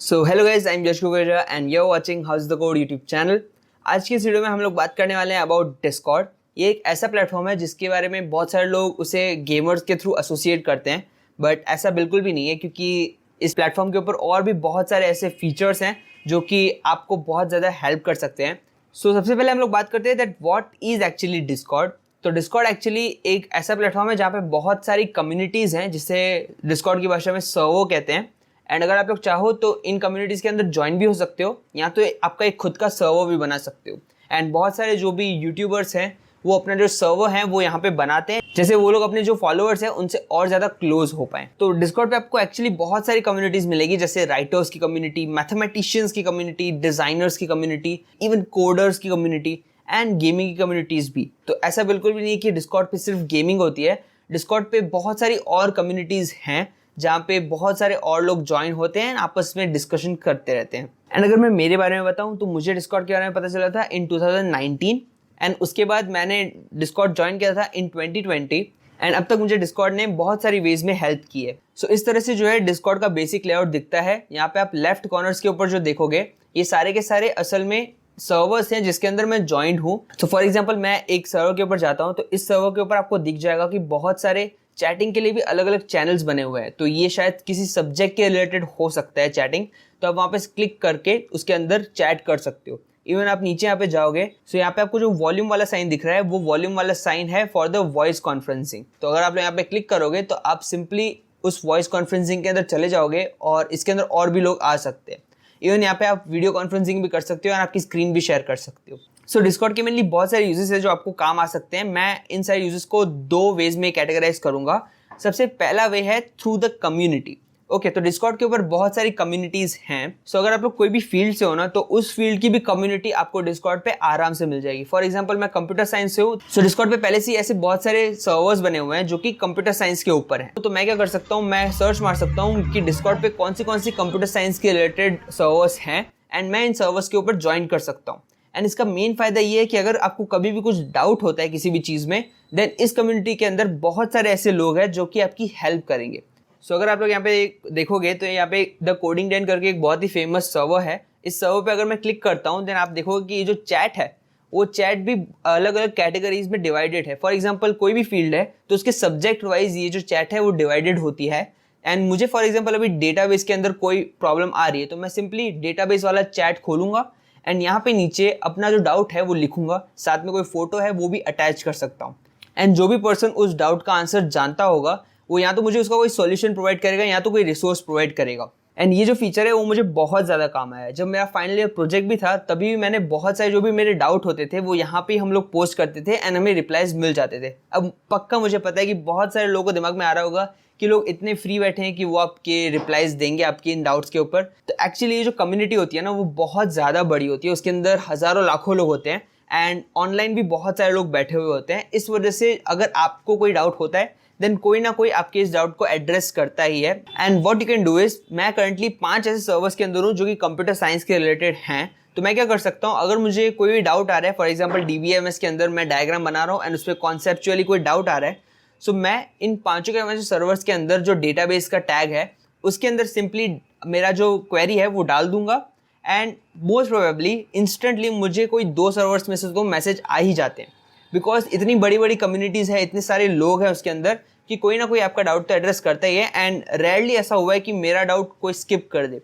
So hello guys, I am Yash Kukreja and you are watching house the code YouTube channel. आज की इस video में हम लोग बात करने वाले हैं अबाउट डिस्कॉर्ड। ये एक ऐसा प्लेटफॉर्म है जिसके बारे में बहुत सारे लोग उसे गेमर्स के थ्रू एसोसिएट करते हैं, बट ऐसा बिल्कुल भी नहीं है क्योंकि इस प्लेटफॉर्म के ऊपर और भी बहुत सारे ऐसे फीचर्स हैं जो कि आपको बहुत ज़्यादा हेल्प कर सकते हैं। सो सबसे पहले हम लोग बात करते हैं that what is actually Discord. तो डिस्कॉर्ड एक्चुअली एक ऐसा प्लेटफॉर्म है जहाँ पे बहुत सारी कम्युनिटीज़ हैं जिसे डिस्कॉर्ड की भाषा में सर्वर कहते हैं। एंड अगर आप लोग चाहो तो इन कम्युनिटीज़ के अंदर ज्वाइन भी हो सकते हो या तो आपका एक खुद का सर्वर भी बना सकते हो। एंड बहुत सारे जो भी यूट्यूबर्स हैं वो अपना जो सर्वर है वो यहाँ पे बनाते हैं, जैसे वो लोग अपने जो फॉलोअर्स हैं उनसे और ज़्यादा क्लोज हो पाए। तो डिस्कॉर्ड पे आपको एक्चुअली बहुत सारी कम्युनिटीज़ मिलेगी, जैसे राइटर्स की कम्युनिटी, मैथमेटिशियंस की कम्युनिटी, डिज़ाइनर्स की कम्युनिटी, इवन कोडर्स की कम्युनिटी एंड गेमिंग की कम्युनिटीज़ भी। तो ऐसा बिल्कुल भी नहीं है कि डिस्कॉर्ड पे सिर्फ गेमिंग होती है। डिस्कॉर्ड पे बहुत सारी और कम्युनिटीज़ हैं जहाँ पे बहुत सारे और लोग ज्वाइन होते हैं, आपस में डिस्कशन करते रहते हैं। एंड अगर मैं मेरे बारे में बताऊँ तो मुझे डिस्कॉर्ड के बारे में पता चला था इन 2019 एंड उसके बाद मैंने डिस्कॉर्ड ज्वाइन किया था इन 2020 एंड अब तक मुझे डिस्कॉर्ड ने बहुत सारी वेज में हेल्प की है। सो इस तरह से जो है डिस्कॉर्ड का बेसिक लेआउट दिखता है। यहाँ पे आप लेफ्ट कॉर्नर्स के ऊपर जो देखोगे ये सारे के सारे असल में सर्वर्स हैं जिसके अंदर मैं ज्वाइंट हूँ। तो फॉर एग्जांपल मैं एक सर्वर के ऊपर जाता हूँ तो इस सर्वर के ऊपर आपको दिख जाएगा कि बहुत सारे चैटिंग के लिए भी अलग अलग चैनल्स बने हुए हैं। तो ये शायद किसी सब्जेक्ट के रिलेटेड हो सकता है चैटिंग, तो आप वहाँ पे क्लिक करके उसके अंदर चैट कर सकते हो। इवन आप नीचे यहाँ पे जाओगे तो यहाँ पे आपको जो वॉल्यूम वाला साइन दिख रहा है वो वॉल्यूम वाला साइन है फॉर द वॉइस कॉन्फ्रेंसिंग। तो अगर आप यहाँ पे क्लिक करोगे तो आप सिंपली उस वॉइस कॉन्फ्रेंसिंग के अंदर चले जाओगे और इसके अंदर और भी लोग आ सकते हैं। इवन यहाँ पे आप वीडियो कॉन्फ्रेंसिंग भी कर सकते हो और आपकी स्क्रीन भी शेयर कर सकते हो। सो डिस्कॉर्ड के मेनली बहुत सारे यूजेस है जो आपको काम आ सकते हैं। मैं इन सारे यूजेस को दो वेज में कैटेगराइज करूंगा। सबसे पहला वे है थ्रू द कम्युनिटी। ओके, तो डिस्कॉर्ड के ऊपर बहुत सारी कम्युनिटीज हैं। सो अगर आप लोग कोई भी फील्ड से हो ना तो उस फील्ड की भी कम्युनिटी आपको डिस्कॉर्ड पे आराम से मिल जाएगी। फॉर एग्जांपल मैं कंप्यूटर साइंस से हूँ, सो डिस्कॉर्ड पे पहले से ही ऐसे बहुत सारे सर्वर्स बने हुए हैं जो कि कंप्यूटर साइंस के ऊपर हैं। तो मैं क्या कर सकता हूँ, मैं सर्च मार सकता हूँ कि डिस्कॉर्ड पे कौन सी कंप्यूटर साइंस के रिलेटेड सर्वर्स हैं एंड मैं इन सर्वर्स के ऊपर ज्वाइन कर सकता हूँ। एंड इसका मेन फायदा ये है कि अगर आपको कभी भी कुछ डाउट होता है किसी भी चीज़ में, देन इस कम्युनिटी के अंदर बहुत सारे ऐसे लोग हैं जो कि आपकी हेल्प करेंगे। सो अगर आप लोग यहाँ पे देखोगे तो यहाँ पे द कोडिंग डैन करके एक बहुत ही फेमस सर्वर है। इस सर्वर पे अगर मैं क्लिक करता हूँ देन आप देखोगे कि ये जो चैट है वो चैट भी अलग अलग कैटेगरीज में डिवाइडेड है। फॉर एग्जाम्पल कोई भी फील्ड है तो उसके सब्जेक्ट वाइज ये जो चैट है वो डिवाइडेड होती है। एंड मुझे फॉर एग्जाम्पल अभी डेटाबेस के अंदर कोई प्रॉब्लम आ रही है तो मैं सिंपली डेटाबेस वाला चैट खोलूंगा एंड यहाँ पे नीचे अपना जो डाउट है वो लिखूंगा, साथ में कोई फोटो है वो भी अटैच कर सकता हूँ। एंड जो भी पर्सन उस डाउट का आंसर जानता होगा वो या तो मुझे उसका कोई सॉल्यूशन प्रोवाइड करेगा या तो कोई रिसोर्स प्रोवाइड करेगा। एंड ये जो फीचर है वो मुझे बहुत ज़्यादा काम आया है। जब मेरा फाइनल ईयर प्रोजेक्ट भी था तभी भी मैंने बहुत सारे जो भी मेरे डाउट होते थे वो यहाँ पे हम लोग पोस्ट करते थे एंड हमें रिप्लाईज मिल जाते थे। अब पक्का मुझे पता है कि बहुत सारे लोगों को दिमाग में आ रहा होगा कि लोग इतने फ्री बैठे हैं कि वो आपके रिप्लाईज देंगे आपके इन डाउट्स के ऊपर। तो एक्चुअली ये जो कम्युनिटी होती है ना वो बहुत ज़्यादा बड़ी होती है, उसके अंदर हज़ारों लाखों लोग होते हैं एंड ऑनलाइन भी बहुत सारे लोग बैठे हुए होते हैं। इस वजह से अगर आपको कोई डाउट होता है देन कोई ना कोई आपके इस डाउट को एड्रेस करता ही है। And what you can do is, मैं करंटली 5 ऐसे सर्वर्स के अंदर हूँ जो कि कंप्यूटर साइंस के रिलेटेड हैं। तो मैं क्या कर सकता हूँ, अगर मुझे कोई भी डाउट आ रहा है, फॉर एग्जाम्पल DBMS के अंदर मैं डायग्राम बना रहा हूँ एंड उस पर कॉन्सेप्चुअली कोई डाउट आ रहा है, सो मैं इन 5 के सर्वर्स के अंदर जो डेटाबेस का टैग है उसके अंदर सिंपली मेरा जो क्वेरी है वो डाल दूंगा एंड मोस्ट प्रोबेबली इंस्टेंटली मुझे कोई 2 सर्वर्स में से तो मैसेज आ ही जाते हैं। बिकॉज इतनी बड़ी बड़ी कम्युनिटीज़ है, इतने सारे लोग हैं उसके अंदर कि कोई ना कोई आपका डाउट तो एड्रेस करता ही है। एंड रेयरली ऐसा हुआ है कि मेरा डाउट कोई स्किप कर दे।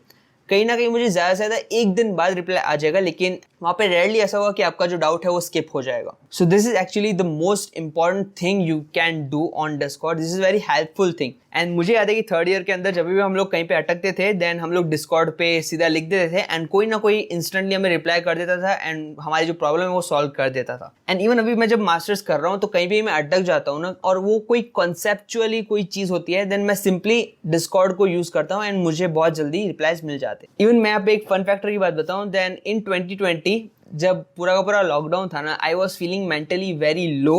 कहीं ना कहीं मुझे ज़्यादा से ज़्यादा एक दिन बाद रिप्लाई आ जाएगा, लेकिन वहाँ पे रेयरली ऐसा हुआ कि आपका जो डाउट है वो स्किप हो जाएगा। So this is actually the most important thing you can do on Discord. This is very helpful thing. And मुझे याद है कि 3rd ईयर के अंदर जब भी हम लोग कहीं पे अटकते थे देन हम लोग डिस्कॉर्ड पे सीधा लिख देते थे एंड कोई ना कोई इंस्टेंटली हमें रिप्लाई कर देता था एंड हमारी जो प्रॉब्लम है वो सॉल्व कर देता था। एंड इवन अभी मैं जब मास्टर्स कर रहा हूँ तो कहीं भी मैं अटक जाता हूँ ना और वो कोई कॉन्सेप्चुअली कोई चीज़ होती है देन मैं सिंपली डिस्कॉर्ड को यूज़ करता हूँ एंड मुझे बहुत जल्दी रिप्लाईज मिल जाते हैं। इवन मैं यहाँ पे एक फन फैक्टर की बात बताऊँ, देन इन 2020 जब पूरा का पूरा लॉकडाउन था ना, I was feeling mentally very low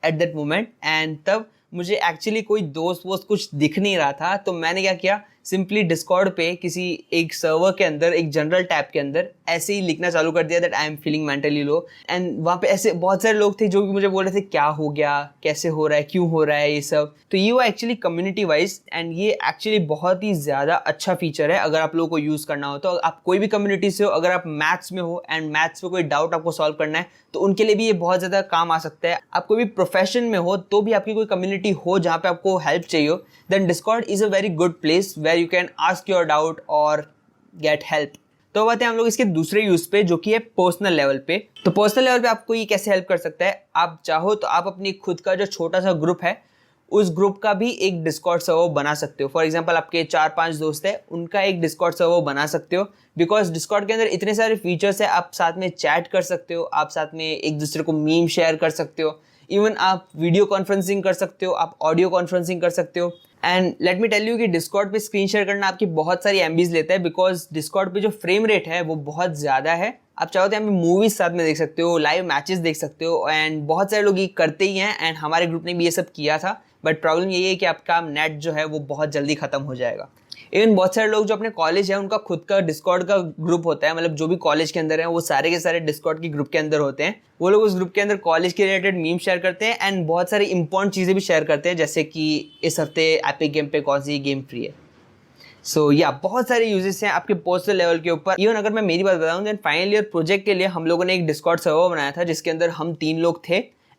at that moment and तब मुझे एक्चुअली कोई दोस्त वोस्त कुछ दिख नहीं रहा था। तो मैंने क्या किया, सिंपली डिस्कॉर्ड पे किसी एक सर्वर के अंदर एक जनरल टैब के अंदर ऐसे ही लिखना चालू कर दिया that I am feeling mentally low, and वहाँ पे ऐसे बहुत सारे लोग थे जो कि मुझे बोल रहे थे क्या हो गया, कैसे हो रहा है, क्यों हो रहा है ये सब। तो ये वो एक्चुअली कम्युनिटी वाइज, एंड ये एक्चुअली बहुत ही ज़्यादा अच्छा फीचर है अगर आप लोगों को यूज़ करना हो। तो आप कोई भी कम्युनिटी से हो, अगर आप मैथ्स में हो एंड मैथ्स में कोई डाउट आपको सॉल्व करना है तो उनके लिए भी ये बहुत ज़्यादा काम आ सकता है। आप कोई भी प्रोफेशन में हो तो भी आपकी कोई कम्युनिटी हो जहाँ पे आपको हेल्प चाहिए हो, then Discord is a very good place where you can ask your doubt और गेट हेल्प। तो बात है हम लोग इसके दूसरे यूज़ पे, जो कि है पर्सनल लेवल पे। तो पर्सनल लेवल पे आपको ये कैसे हेल्प कर सकता है, आप चाहो तो आप अपनी खुद का जो छोटा सा ग्रुप है उस ग्रुप का भी एक डिस्कॉर्ड सर्वर बना सकते हो। फॉर एग्जांपल आपके 4-5 दोस्त हैं, उनका एक डिस्कॉर्ड सर्वर बना सकते हो, बिकॉज डिस्कॉर्ड के अंदर इतने सारे फीचर्स है। आप साथ में चैट कर सकते हो, आप साथ में एक दूसरे को मीम शेयर कर सकते हो, इवन आप वीडियो कॉन्फ्रेंसिंग कर सकते हो, आप ऑडियो कॉन्फ्रेंसिंग कर सकते हो। And let me tell you कि डिस्कॉर्ड पे स्क्रीन शेयर करना आपकी बहुत सारी एमबीज लेता है, बिकॉज डिस्कॉर्ड पे जो फ्रेम रेट है वो बहुत ज़्यादा है। आप चाहो तो यहाँ पे मूवीज साथ में देख सकते हो, लाइव मैचेस देख सकते हो, एंड बहुत सारे लोग ये करते ही हैं, एंड हमारे ग्रुप ने भी ये सब किया था। बट प्रॉब्लम यही है कि आपका नेट जो है वो बहुत जल्दी खत्म हो जाएगा। इवन बहुत सारे लोग जो अपने कॉलेज है उनका खुद का डिस्कॉर्ड का ग्रुप होता है, मतलब जो भी कॉलेज के अंदर है वो सारे के सारे डिस्कॉर्ड के ग्रुप के अंदर होते हैं। वो लोग उस ग्रुप के अंदर कॉलेज के रिलेटेड मीम शेयर करते हैं एंड बहुत सारी इंपॉर्टेंट चीज़ें भी शेयर करते हैं, जैसे कि इस हफ्ते एपिक गेम पे कौन सी गेम फ्री है। सो या बहुत सारे यूजेस हैं आपके पर्सनल लेवल के ऊपर। इवन अगर मैं मेरी बात बताऊं, देन फाइनल ईयर प्रोजेक्ट के लिए हम लोगों ने एक डिस्कॉर्ड सर्वर बनाया था जिसके अंदर हम 3 लोग थे,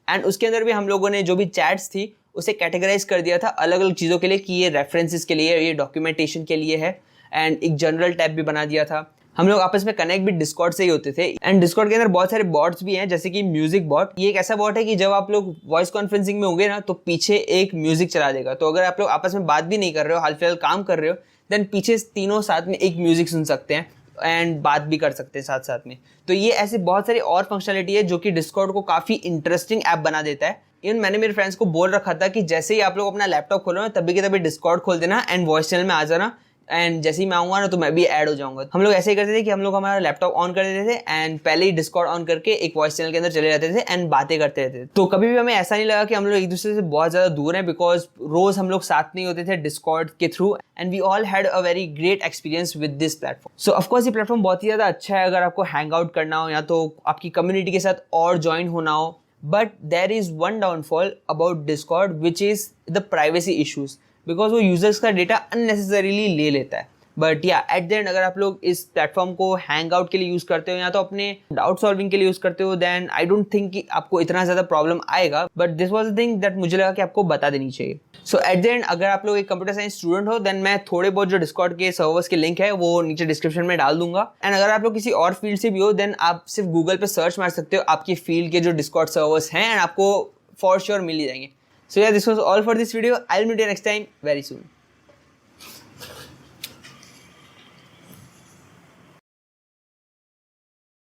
एंड उसके अंदर भी हम लोगों ने जो भी चैट्स थी उसे कैटेगराइज कर दिया था अलग अलग चीज़ों के लिए कि ये रेफरेंसेस के लिए, ये डॉक्यूमेंटेशन के लिए है, एंड एक जनरल टैब भी बना दिया था। हम लोग आपस में कनेक्ट भी डिस्कॉर्ड से ही होते थे, एंड डिस्कॉर्ड के अंदर बहुत सारे बॉट्स भी हैं, जैसे कि म्यूजिक बॉट। ये एक ऐसा बॉट है कि जब आप लोग वॉइस कॉन्फ्रेंसिंग में होंगे ना तो पीछे एक म्यूजिक चला देगा। तो अगर आप लोग आपस में बात भी नहीं कर रहे हो, हाल फिलहाल काम कर रहे हो, देन पीछे तीनों साथ में एक म्यूजिक सुन सकते हैं एंड बात भी कर सकते हैं साथ साथ में। तो ये ऐसी बहुत सारी और फंक्शनलिटी है जो कि डिस्कॉर्ड को काफ़ी इंटरेस्टिंग ऐप बना देता है। इवन मैंने मेरे फ्रेंड्स को बोल रखा था कि जैसे ही आप लोग अपना लैपटॉप खोलो ना तभी के तभी डिस्कॉर्ड खोल देना एंड वॉइस चैनल में आ जाना, एंड जैसे ही मैं आऊँगा ना तो मैं भी ऐड हो जाऊँगा। हम लोग ऐसे ही करते थे कि हम लोग हमारा लैपटॉप ऑन कर देते थे एंड पहले ही डिस्कॉर्ड ऑन करके एक वॉइस चैनल के अंदर चले जाते थे एंड बातें करते रहते थे। तो कभी भी हमें ऐसा नहीं लगा कि हम लोग एक दूसरे से बहुत ज़्यादा दूर हैं, बिकॉज रोज़ हम लोग साथ नहीं होते थे डिस्कॉर्ड के through, and we all had a very great experience with this platform. So of course ये प्लेटफॉर्म बहुत ही ज़्यादा अच्छा है अगर आपको हैंग आउट करना हो या तो आपकी कम्युनिटी के साथ और ज्वाइन होना हो। But there is one downfall about Discord which is the privacy issues, because वो यूजर्स का डेटा अननेसेसरीली ले लेता है। बट या एट द एंड अगर आप लोग इस प्लेटफॉर्म को हैंग आउट के लिए यूज़ करते हो या तो अपने डाउट सॉल्विंग के लिए यूज़ करते हो, देन आई डोंट थिंक कि आपको इतना ज़्यादा प्रॉब्लम आएगा। But this was the thing that मुझे लगा कि आपको बता देनी चाहिए। सो एट द एंड अगर आप लोग एक कंप्यूटर साइंस स्टूडेंट हो, देन मैं थोड़े बहुत जो डिस्कॉर्ड के सर्वर्स के लिंक है वो नीचे डिस्क्रिप्शन में डाल दूंगा। एंड अगर आप लोग किसी और फील्ड से भी हो, देन आप सिर्फ गूगल पे सर्च मार सकते हो आपकी फील्ड के जो डिस्कॉर्ड सर्वर्स हैं, एंड आपको फॉर श्योर मिल ही जाएंगे। So yeah this was all for this video. I will meet you next time very soon.